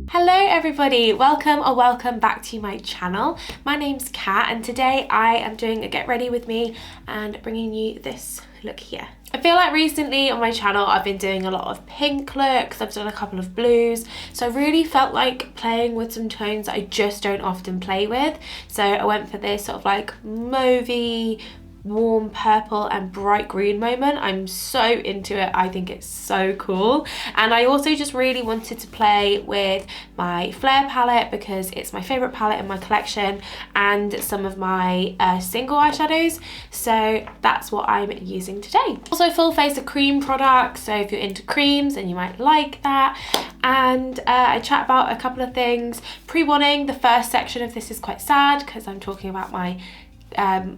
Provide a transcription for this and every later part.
Hello everybody, welcome or welcome back to my channel. My name's Kat and today I am doing a get ready with me and bringing you this look here. I feel like recently on my channel I've been doing a lot of pink looks, I've done a couple of blues, so I really felt like playing with some tones that I just don't often play with. So I went for this sort of like mauvey, warm purple and bright green moment. I'm so into it. I think it's so cool. And I also just really wanted to play with my Flair palette because it's my favorite palette in my collection and some of my single eyeshadows. So that's what I'm using today. Also full face of cream products. So if you're into creams then you might like that. And I chat about a couple of things. Pre-warning, the first section of this is quite sad because I'm talking about my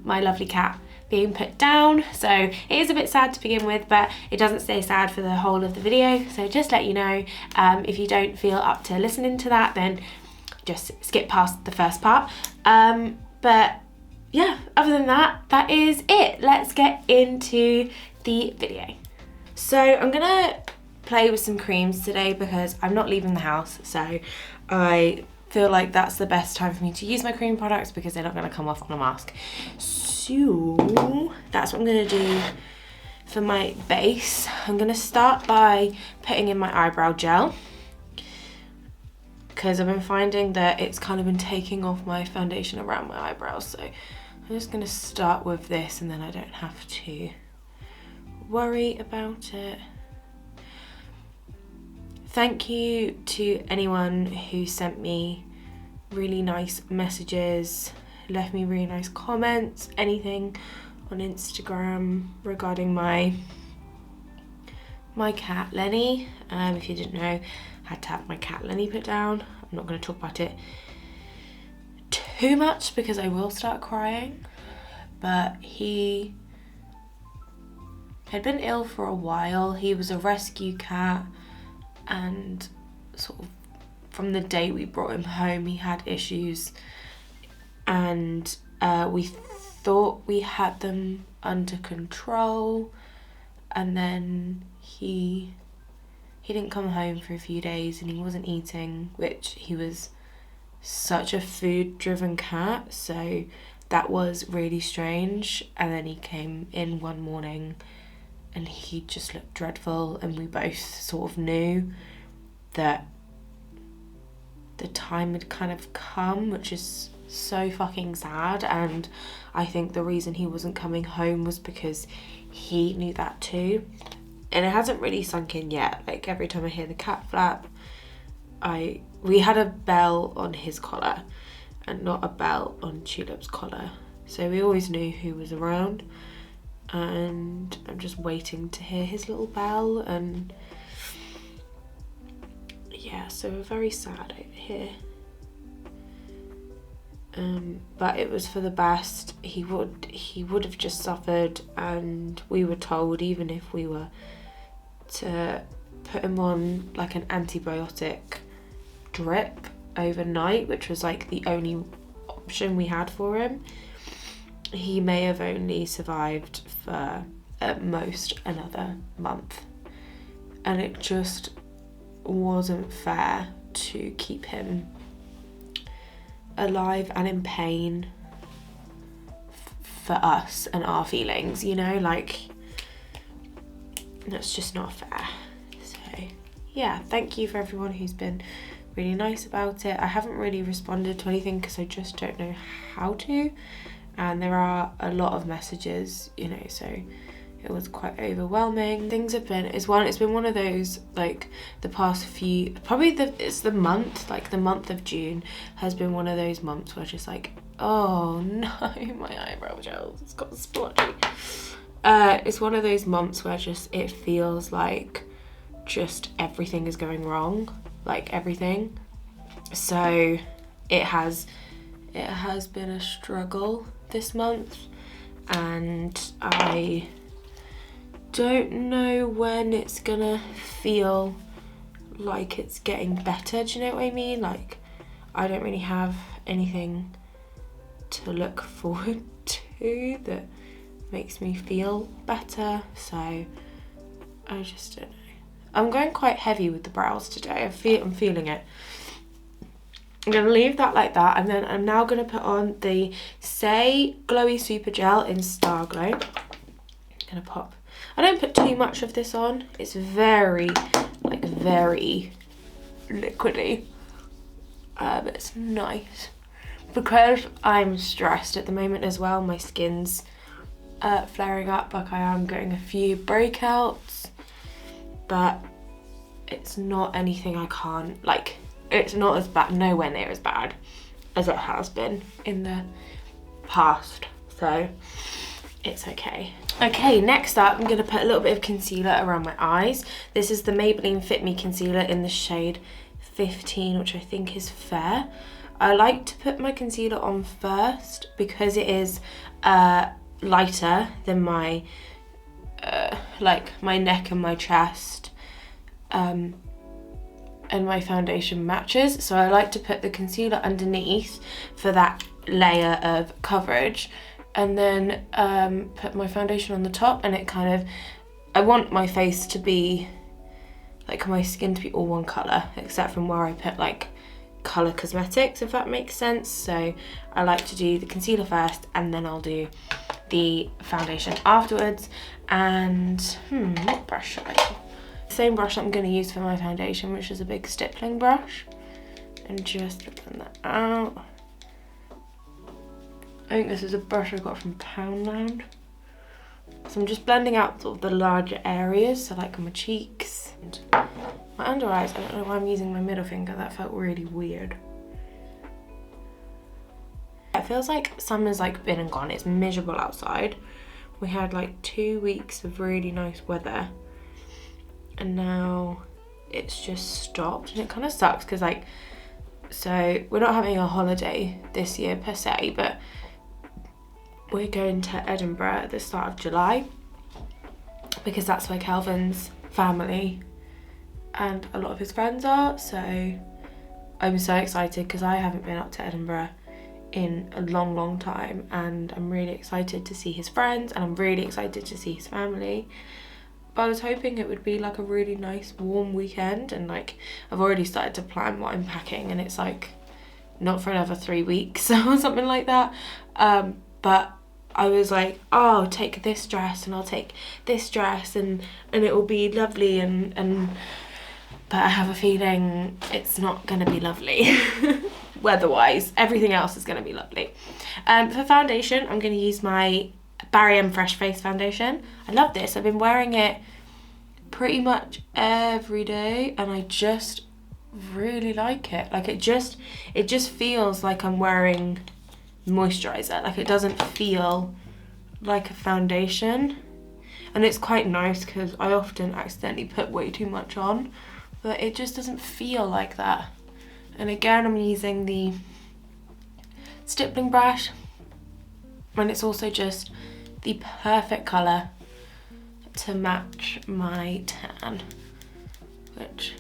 my lovely cat being put down, so it is a bit sad to begin with, but it doesn't stay sad for the whole of the video, so just let you know. If you don't feel up to listening to that, then just skip past the first part. But yeah, other than that, that is it. Let's get into the video. So I'm gonna play with some creams today because I'm not leaving the house, so I feel like that's the best time for me to use my cream products because they're not going to come off on a mask. So that's what I'm going to do for my base. I'm going to start by putting in my eyebrow gel because I've been finding that it's kind of been taking off my foundation around my eyebrows, so I'm just going to start with this and then I don't have to worry about it. Thank you to anyone who sent me really nice messages, left me really nice comments, anything on Instagram regarding my cat Lenny. If you didn't know, I had to have my cat Lenny put down. I'm not going to talk about it too much because I will start crying, but he had been ill for a while. He was a rescue cat, and sort of from the day we brought him home he had issues, and we thought we had them under control, and then he didn't come home for a few days and he wasn't eating, which he was such a food driven cat, so that was really strange. And then he came in one morning and he just looked dreadful, and we both sort of knew that the time had kind of come, which is so fucking sad. And I think the reason he wasn't coming home was because he knew that too, and it hasn't really sunk in yet. Like every time I hear the cat flap, we had a bell on his collar and not a bell on Tulip's collar, so we always knew who was around. And I'm just waiting to hear his little bell, and yeah, so we're very sad over here. But it was for the best. He would have just suffered, and we were told even if we were to put him on like an antibiotic drip overnight, which was like the only option we had for him, he may have only survived for at most another month. And it just wasn't fair to keep him alive and in pain for us and our feelings, you know, like that's just not fair. So yeah, thank you for everyone who's been really nice about it. I haven't really responded to anything because I just don't know how to, and there are a lot of messages, you know, so it was quite overwhelming. Things have been, it's been one of those, like the past few, it's the month, like the month of June has been one of those months where just like, oh no, my eyebrow gel, it's got splotchy. It's one of those months where just it feels like just everything is going wrong, like everything. So it has been a struggle this month, and I don't know when it's gonna feel like it's getting better. Do you know what I mean? Like I don't really have anything to look forward to that makes me feel better, so I just don't know. I'm going quite heavy with the brows today. I'm feeling it. I'm going to leave that like that, and then I'm now going to put on the Saie Glowy Super Gel in Starglow. I'm going to pop. I don't put too much of this on. It's very, like, very liquidy. But it's nice. Because I'm stressed at the moment as well, my skin's flaring up. Like, I am getting a few breakouts. But it's not anything I can't, like, it's not as bad, nowhere near as bad as it has been in the past, so it's okay. Okay, next up, I'm going to put a little bit of concealer around my eyes. This is the Maybelline Fit Me concealer in the shade 15, which I think is Fair. I like to put my concealer on first because it is lighter than my, like, my neck and my chest. And my foundation matches, so I like to put the concealer underneath for that layer of coverage, and then put my foundation on the top, and it kind of, I want my face to be, like, my skin to be all one colour, except from where I put, like, colour cosmetics, if that makes sense. So I like to do the concealer first, and then I'll do the foundation afterwards. And what brush should I use? Same brush that I'm going to use for my foundation, which is a big stippling brush, and just blend that out. I think this is a brush I got from Poundland. So I'm just blending out sort of the larger areas, so like my cheeks and my under eyes. I don't know why I'm using my middle finger, that felt really weird. It feels like summer's like been and gone. It's miserable outside. We had like 2 weeks of really nice weather, and now it's just stopped, and it kind of sucks because, like, so we're not having a holiday this year per se, but we're going to Edinburgh at the start of July because that's where Calvin's family and a lot of his friends are. So I'm so excited because I haven't been up to Edinburgh in a long time, and I'm really excited to see his friends, and I'm really excited to see his family. But I was hoping it would be like a really nice warm weekend, and like I've already started to plan what I'm packing, and it's like not for another 3 weeks or something like that. But I was like, oh, I'll take this dress and I'll take this dress, and it will be lovely, and but I have a feeling it's not gonna be lovely. Weather-wise, everything else is gonna be lovely. For foundation, I'm gonna use my Barry M Fresh Face foundation. I love this. I've been wearing it pretty much every day, and I just really like it. Like, it just feels like I'm wearing moisturizer. Like, it doesn't feel like a foundation, and it's quite nice because I often accidentally put way too much on, but it just doesn't feel like that. And again, I'm using the stippling brush, and it's also just the perfect colour to match my tan, which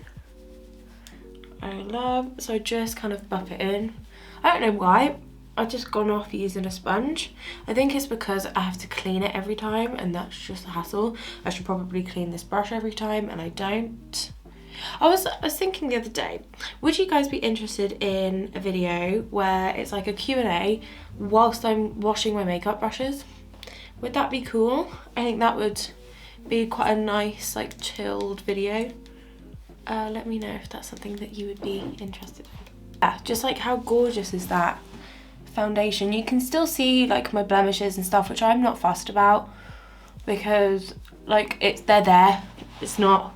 I love. So I just kind of buff it in. I don't know why, I've just gone off using a sponge. I think it's because I have to clean it every time, and that's just a hassle. I should probably clean this brush every time, and I don't. I was thinking the other day, would you guys be interested in a video where it's like a Q&A whilst I'm washing my makeup brushes? Would that be cool? I think that would be quite a nice, like, chilled video. Let me know if that's something that you would be interested in. Yeah, just like, how gorgeous is that foundation? You can still see like my blemishes and stuff, which I'm not fussed about because, like, they're there. It's not,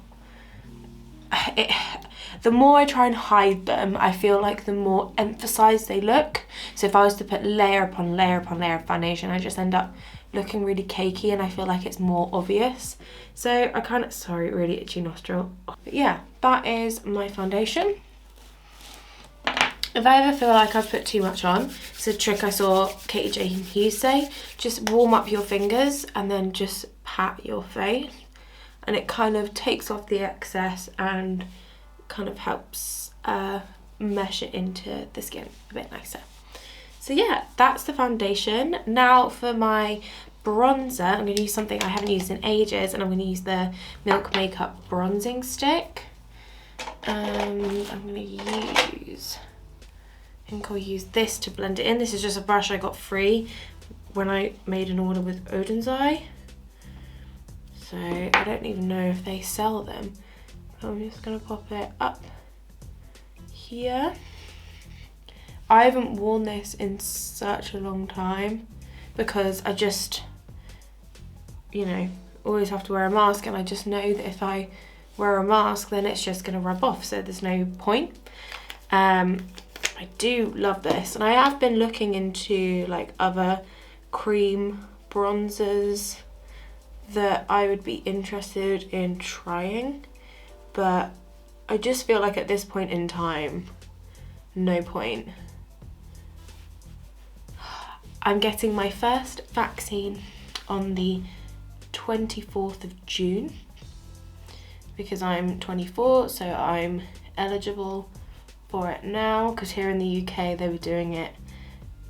the more I try and hide them, I feel like the more emphasized they look. So if I was to put layer upon layer upon layer of foundation, I just end up looking really cakey, and I feel like it's more obvious. So I kind of, sorry, really itchy nostril. But yeah, that is my foundation. If I ever feel like I've put too much on, it's a trick I saw Katie J. Hughes say, just warm up your fingers and then just pat your face, and it kind of takes off the excess and kind of helps mesh it into the skin a bit nicer. So yeah, that's the foundation. Now for my bronzer, I'm going to use something I haven't used in ages, and I'm going to use the Milk Makeup bronzing stick. I'm going to use I think I'll use this to blend it in. This is just a brush I got free when I made an order with Saie. So I don't even know if they sell them. I'm just gonna pop it up here. I haven't worn this in such a long time because I just, you know, always have to wear a mask, and I just know that if I wear a mask then it's just gonna rub off, so there's no point. I do love this, and I have been looking into like other cream bronzers that I would be interested in trying, but I just feel like at this point in time, no point. I'm getting my first vaccine on the 24th of June because I'm 24, so I'm eligible for it now, because here in the UK they were doing it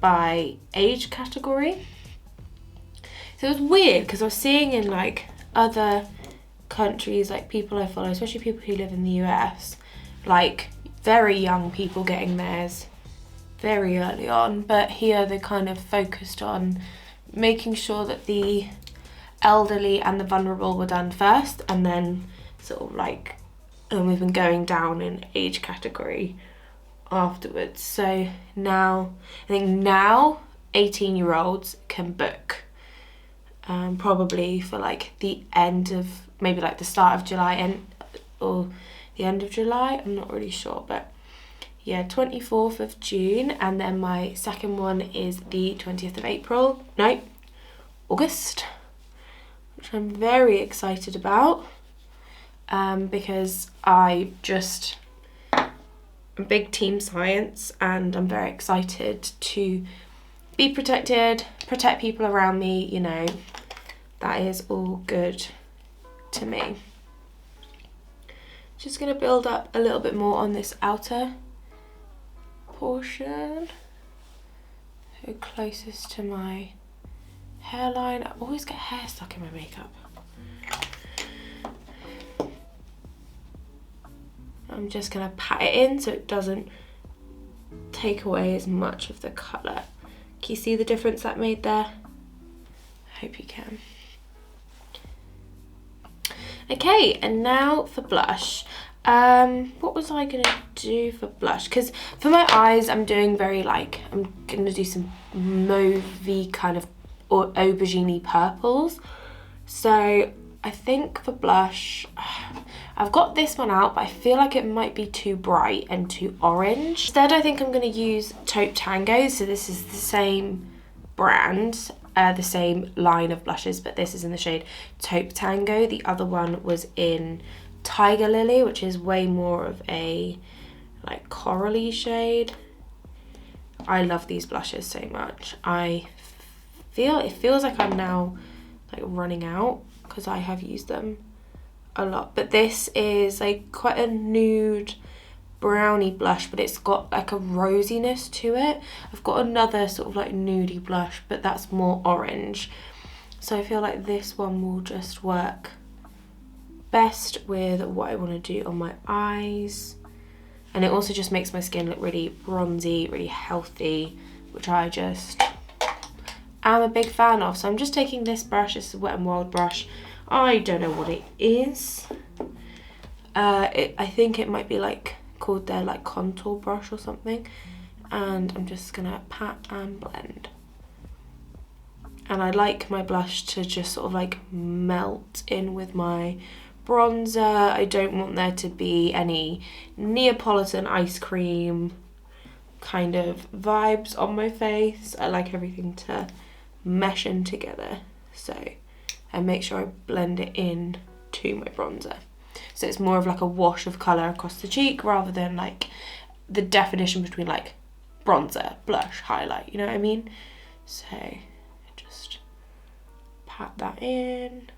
by age category. So it was weird because I was seeing in like other countries, like people I follow, especially people who live in the US, like very young people getting theirs very early on, but here they kind of focused on making sure that the elderly and the vulnerable were done first, and then sort of like, and we've been going down in age category afterwards. So now, I think now 18-year-olds can book, probably for like the end of, maybe like the start of July or the end of July, I'm not really sure, but yeah, 24th of June, and then my second one is the 20th of April, no, August, which I'm very excited about, because I'm big team science, and I'm very excited to be protected, protect people around me, you know, that is all good to me. Just gonna build up a little bit more on this outer portion, so closest to my hairline. I always get hair stuck in my makeup. I'm just gonna pat it in so it doesn't take away as much of the colour. Can you see the difference that made there? I hope you can. Okay, and now for blush. What was I gonna do for blush? Because for my eyes, I'm doing very like, I'm gonna do some mauvey kind of or aubergine purples. So I think for blush, I've got this one out, but I feel like it might be too bright and too orange. Instead, I think I'm gonna use Taupe Tango. So this is the same brand, the same line of blushes, but this is in the shade Taupe Tango. The other one was in Tiger Lily, which is way more of a like corally shade. I love these blushes so much. It feels like I'm now like running out because I have used them a lot, but this is like quite a nude brownie blush, but it's got like a rosiness to it. I've got another sort of like nudie blush, but that's more orange, so I feel like this one will just work best with what I want to do on my eyes, and it also just makes my skin look really bronzy, really healthy, which I just am a big fan of. So I'm just taking this brush, this is a Wet n Wild brush. I don't know what it is. I think it might be like called their like contour brush or something, and I'm just gonna pat and blend. And I like my blush to just sort of like melt in with my bronzer. I don't want there to be any Neapolitan ice cream kind of vibes on my face. I like everything to mesh in together, so I make sure I blend it in to my bronzer, so it's more of like a wash of colour across the cheek rather than like the definition between like bronzer, blush, highlight, you know what I mean? So just pat that in.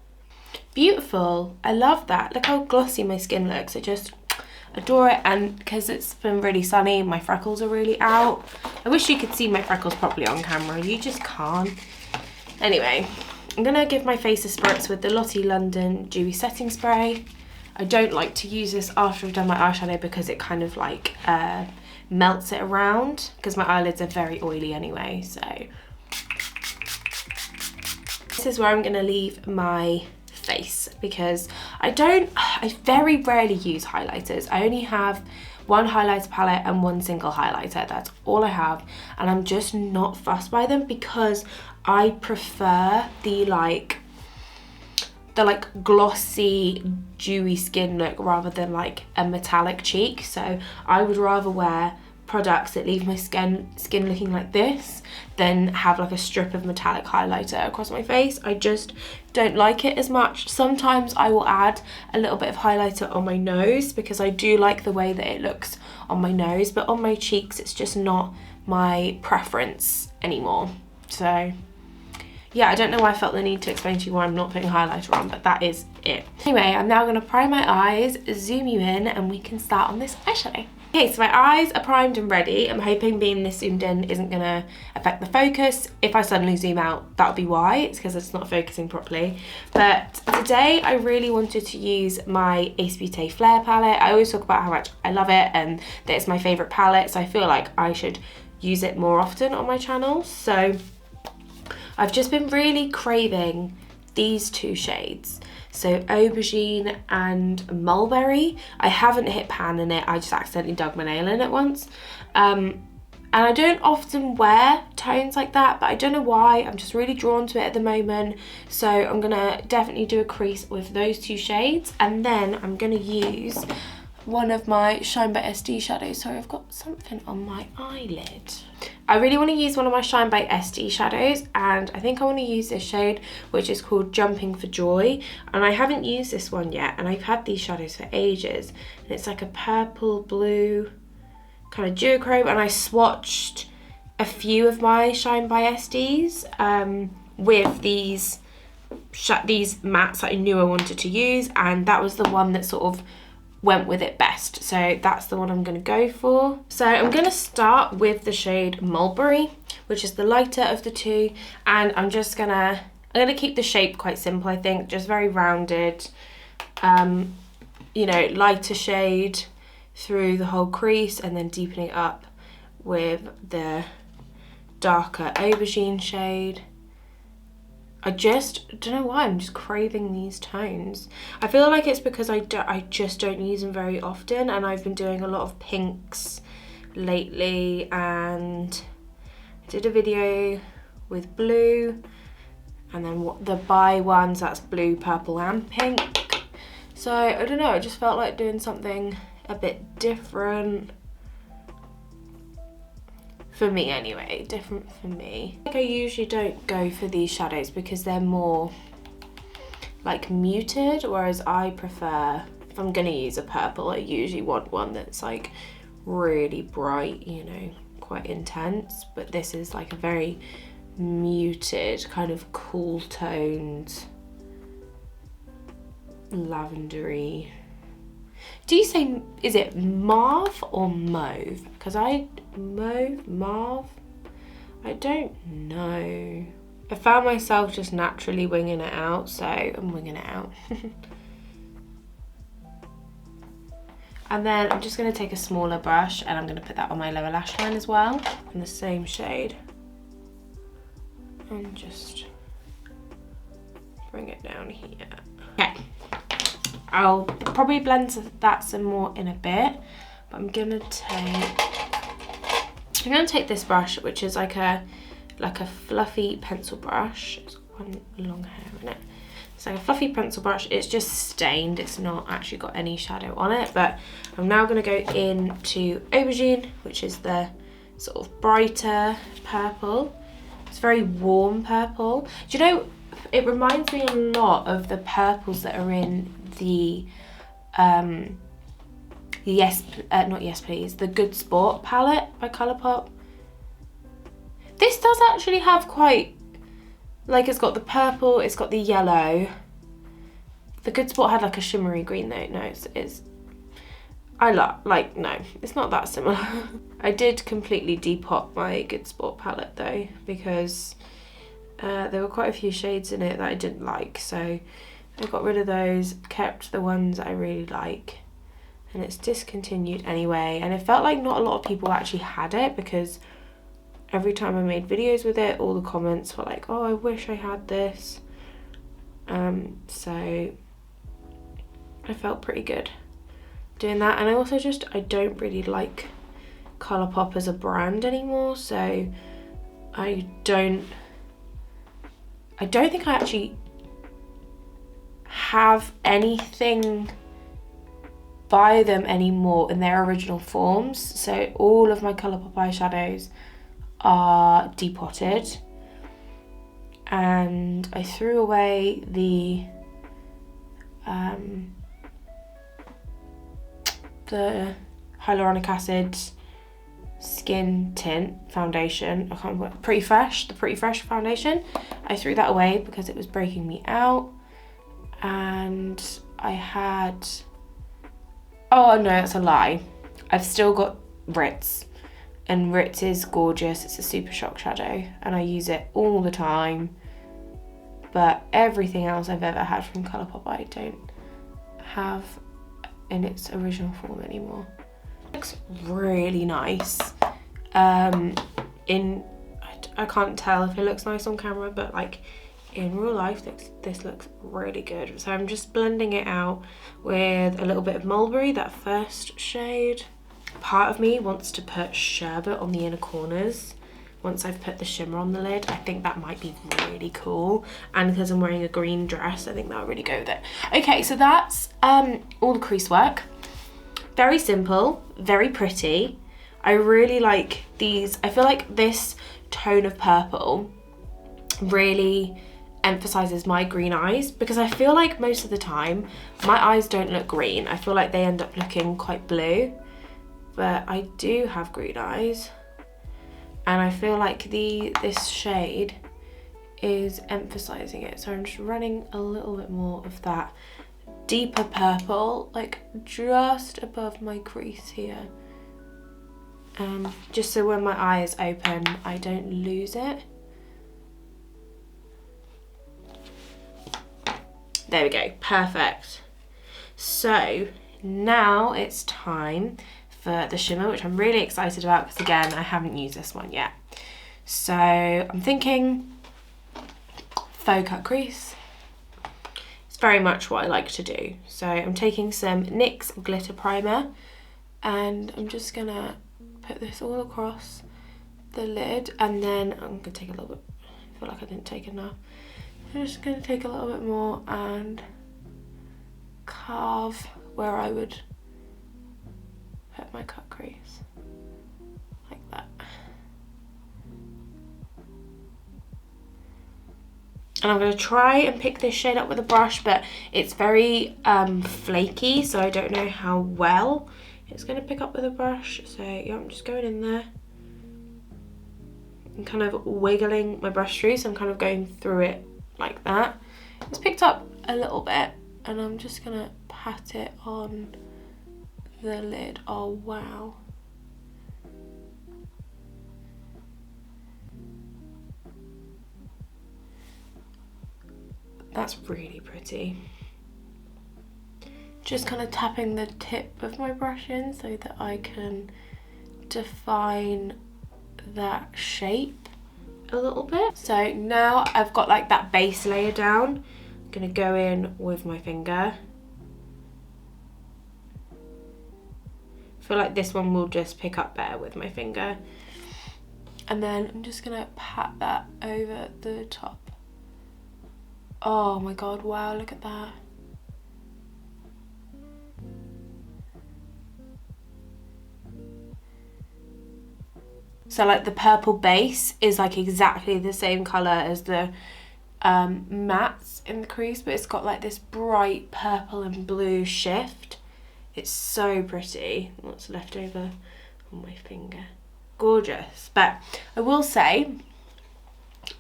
Beautiful, I love that. Look how glossy my skin looks. I just adore it, and because it's been really sunny, my freckles are really out. I wish you could see my freckles properly on camera, you just can't. Anyway, I'm gonna give my face a spritz with the Lottie London Dewy Setting Spray. I don't like to use this after I've done my eyeshadow because it kind of like melts it around, because my eyelids are very oily anyway. So this is where I'm going to leave my face, because I very rarely use highlighters. I only have one highlighter palette and one single highlighter. That's all I have, and I'm just not fussed by them because I prefer the glossy, dewy skin look rather than like a metallic cheek. So I would rather wear products that leave my skin looking like this than have like a strip of metallic highlighter across my face. I just don't like it as much. Sometimes I will add a little bit of highlighter on my nose because I do like the way that it looks on my nose, but on my cheeks it's just not my preference anymore. So yeah, I don't know why I felt the need to explain to you why I'm not putting highlighter on, but that is it. Anyway, I'm now going to prime my eyes, zoom you in, and we can start on this eyeshadow. Okay, so my eyes are primed and ready. I'm hoping being this zoomed in isn't going to affect the focus. If I suddenly zoom out, that'll be why. It's because it's not focusing properly. But today I really wanted to use my Ace Beaute Flair palette. I always talk about how much I love it and that it's my favourite palette, so I feel like I should use it more often on my channel. So I've just been really craving these two shades. So aubergine and mulberry. I haven't hit pan in it, I just accidentally dug my nail in it once. And I don't often wear tones like that, but I don't know why, I'm just really drawn to it at the moment. So I'm gonna definitely do a crease with those two shades, and then I'm gonna use one of my Shine by SD shadows. Sorry, I've got something on my eyelid. I really want to use one of my Shine by SD shadows, and I think I want to use this shade, which is called Jumping for Joy, and I haven't used this one yet, and I've had these shadows for ages, and it's like a purple blue kind of duochrome, and I swatched a few of my Shine by SDs with these mattes that I knew I wanted to use, and that was the one that sort of went with it best, so that's the one I'm going to go for. So I'm going to start with the shade Mulberry, which is the lighter of the two, and I'm gonna keep the shape quite simple, I think, just very rounded, you know, lighter shade through the whole crease, and then deepening up with the darker aubergine shade. I just don't know why, I'm just craving these tones. I feel like it's because I just don't use them very often, and I've been doing a lot of pinks lately, and I did a video with blue, and then the by ones, that's blue, purple and pink. So I don't know, I just felt like doing something a bit different. For me anyway, different for me. Like, I usually don't go for these shadows because they're more like muted, whereas I prefer, if I'm gonna use a purple, I usually want one that's like really bright, you know, quite intense, but this is like a very muted, kind of cool toned, lavendery. Do you say, is it mauve or mauve? Because mauve? I don't know. I found myself just naturally winging it out, so I'm winging it out. And then I'm just going to take a smaller brush, and I'm going to put that on my lower lash line as well, in the same shade. And just bring it down here. Okay. I'll probably blend that some more in a bit, but I'm gonna take this brush, which is like a fluffy pencil brush. It's got one long hair in it. It's like a fluffy pencil brush. It's just stained. It's not actually got any shadow on it. But I'm now gonna go into aubergine, which is the sort of brighter purple. It's very warm purple. Do you know, it reminds me a lot of the purples that are in the not Yes Please, the Good Sport palette by Colourpop. This does actually have quite, like, it's got the purple, it's got the yellow. The Good Sport had like a shimmery green though. No, it's no, it's not that similar. I did completely depot my Good Sport palette though, because there were quite a few shades in it that I didn't like, so I got rid of those, kept the ones I really like, and it's discontinued anyway. And it felt like not a lot of people actually had it, because every time I made videos with it, all the comments were like, oh, I wish I had this. So I felt pretty good doing that. And I also I don't really like Colourpop as a brand anymore, so I don't think I actually have anything by them anymore in their original forms. So all of my Colourpop eyeshadows are depotted, and I threw away the hyaluronic acid skin tint foundation. I can't remember, the Pretty Fresh foundation. I threw that away because it was breaking me out. And I had, oh no, that's a lie. I've still got Ritz, and Ritz is gorgeous. It's a super shock shadow and I use it all the time. But everything else I've ever had from Colourpop I don't have in its original form anymore. It looks really nice. I can't tell if it looks nice on camera, but like in real life this looks really good. So I'm just blending it out with a little bit of Mulberry, that first shade. Part of me wants to put sherbet on the inner corners once I've put the shimmer on the lid. I think that might be really cool, and because I'm wearing a green dress, I think that'll really go with it. Okay, so that's all the crease work. Very simple, very pretty. I really like these. I feel like this tone of purple really emphasizes my green eyes, because I feel like most of the time my eyes don't look green. I feel like they end up looking quite blue, but I do have green eyes, and I feel like this shade is emphasizing it. So I'm just running a little bit more of that deeper purple, like just above my crease here, just so when my eye is open I don't lose it. There we go, perfect. So now it's time for the shimmer, which I'm really excited about because again I haven't used this one yet. So I'm thinking faux cut crease. It's very much what I like to do. So I'm taking some NYX glitter primer and I'm just gonna put this all across the lid, and then I'm gonna take a little bit, I feel like I didn't take enough. I'm just gonna take a little bit more and carve where I would put my cut crease, like that. And I'm going to try and pick this shade up with a brush, but it's very flaky, so I don't know how well it's going to pick up with a brush. So yeah, I'm just going in there and kind of wiggling my brush through, so I'm kind of going through it like that. It's picked up a little bit, and I'm just going to pat it on the lid. Oh wow. That's really pretty. Just kind of tapping the tip of my brush in so that I can define that shape a little bit. So now I've got like that base layer down, I'm gonna go in with my finger. I feel like this one will just pick up better with my finger. And then I'm just gonna pat that over the top. Oh my god, wow, look at that. So like the purple base is like exactly the same colour as the mattes in the crease, but it's got like this bright purple and blue shift. It's so pretty. What's left over on my finger. Gorgeous. But I will say,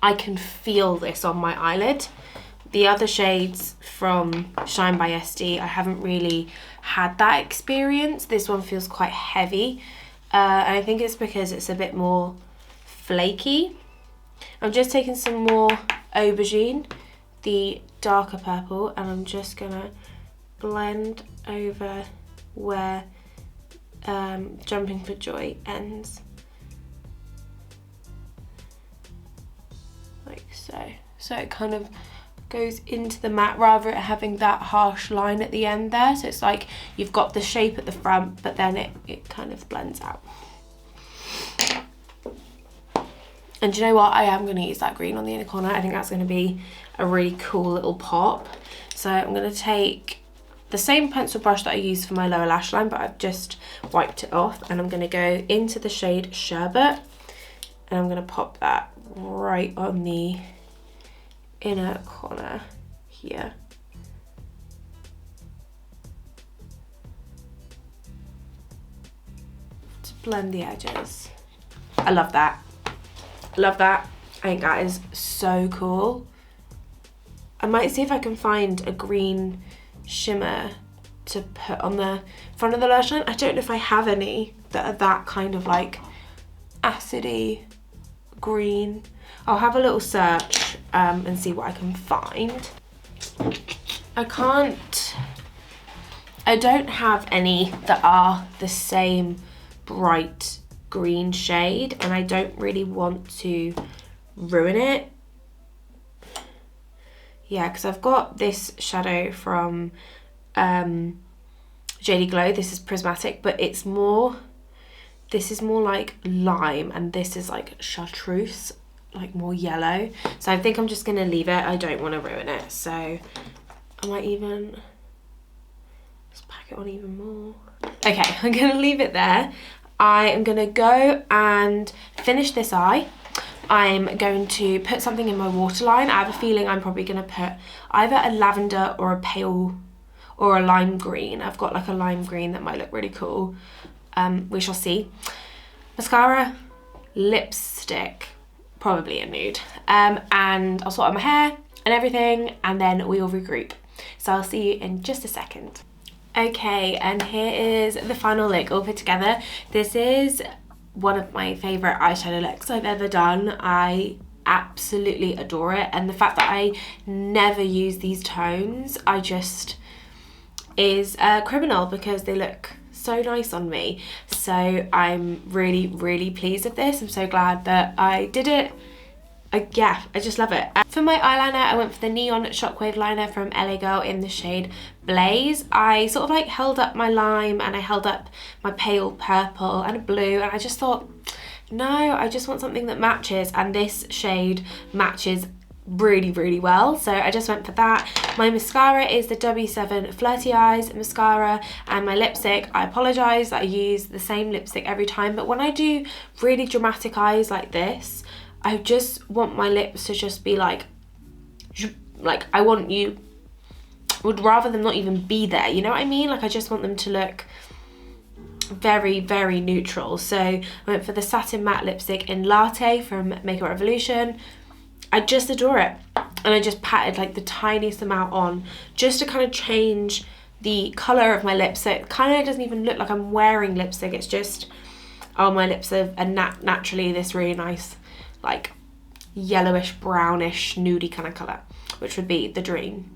I can feel this on my eyelid. The other shades from Shine by SD, I haven't really had that experience. This one feels quite heavy. And I think it's because it's a bit more flaky. I'm just taking some more aubergine, the darker purple, and I'm just gonna blend over where Jumping for Joy ends. Like so. So it kind of goes into the matte rather than having that harsh line at the end there. So it's like you've got the shape at the front, but then it kind of blends out. And do you know what? I am going to use that green on the inner corner. I think that's going to be a really cool little pop. So I'm going to take the same pencil brush that I used for my lower lash line, but I've just wiped it off, and I'm going to go into the shade Sherbet, and I'm going to pop that right on the inner corner here. To blend the edges. I love that. I love that. I think that is so cool. I might see if I can find a green shimmer to put on the front of the lash line. I don't know if I have any that are that kind of like acidy green. I'll have a little search and see what I can find. I don't have any that are the same bright green shade, and I don't really want to ruin it. Yeah, because I've got this shadow from JD Glow. This is prismatic, but it's more, this is more like lime, and this is like chartreuse, like more yellow. So I think I'm just gonna leave it. I don't want to ruin it, so I might even just pack it on even more. Okay, I'm gonna leave it there. I am gonna go and finish this eye. I'm going to put something in my waterline. I have a feeling I'm probably gonna put either a lavender or a pale or a lime green. I've got like a lime green that might look really cool. We shall see. Mascara, lipstick, probably a nude. And I'll sort out my hair and everything, and then we will regroup. So I'll see you in just a second. Okay, and here is the final look all put together. This is one of my favourite eyeshadow looks I've ever done. I absolutely adore it, and the fact that I never use these tones, I just is criminal, because they look so nice on me. So I'm really, really pleased with this. I'm so glad that I did it. Yeah, I just love it. For my eyeliner, I went for the Neon Shockwave liner from LA Girl in the shade Blaze. I sort of like held up my lime, and I held up my pale purple and a blue, and I just thought, no, I just want something that matches, and this shade matches really, really well. So I just went for that. My mascara is the W7 Flirty Eyes mascara, and my lipstick, I apologise that I use the same lipstick every time, but when I do really dramatic eyes like this, I just want my lips to just be like I want you, would rather them not even be there, you know what I mean? Like I just want them to look very, very neutral. So I went for the Satin Matte Lipstick in Latte from Makeup Revolution. I just adore it, and I just patted like the tiniest amount on just to kind of change the colour of my lips, so it kind of doesn't even look like I'm wearing lipstick. It's just, oh, my lips are naturally this really nice like yellowish, brownish, nudie kind of colour, which would be the dream.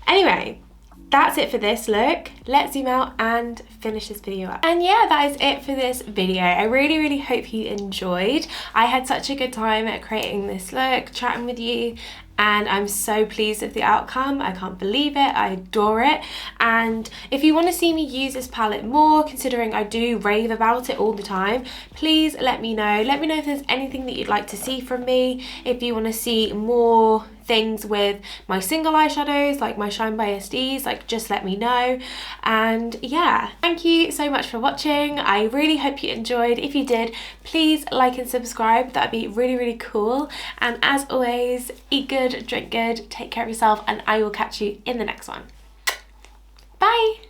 Anyway, that's it for this look. Let's zoom out and finish this video up. And yeah, that is it for this video. I really, really hope you enjoyed. I had such a good time at creating this look, chatting with you, and I'm so pleased with the outcome. I can't believe it. I adore it. And if you want to see me use this palette more, considering I do rave about it all the time, please let me know. Let me know if there's anything that you'd like to see from me. If you want to see more things with my single eyeshadows, like my Shine by SDs, like just let me know. And yeah, thank you so much for watching. I really hope you enjoyed. If you did, please like and subscribe. That'd be really, really cool. And as always, eat good, drink good, take care of yourself, and I will catch you in the next one. Bye.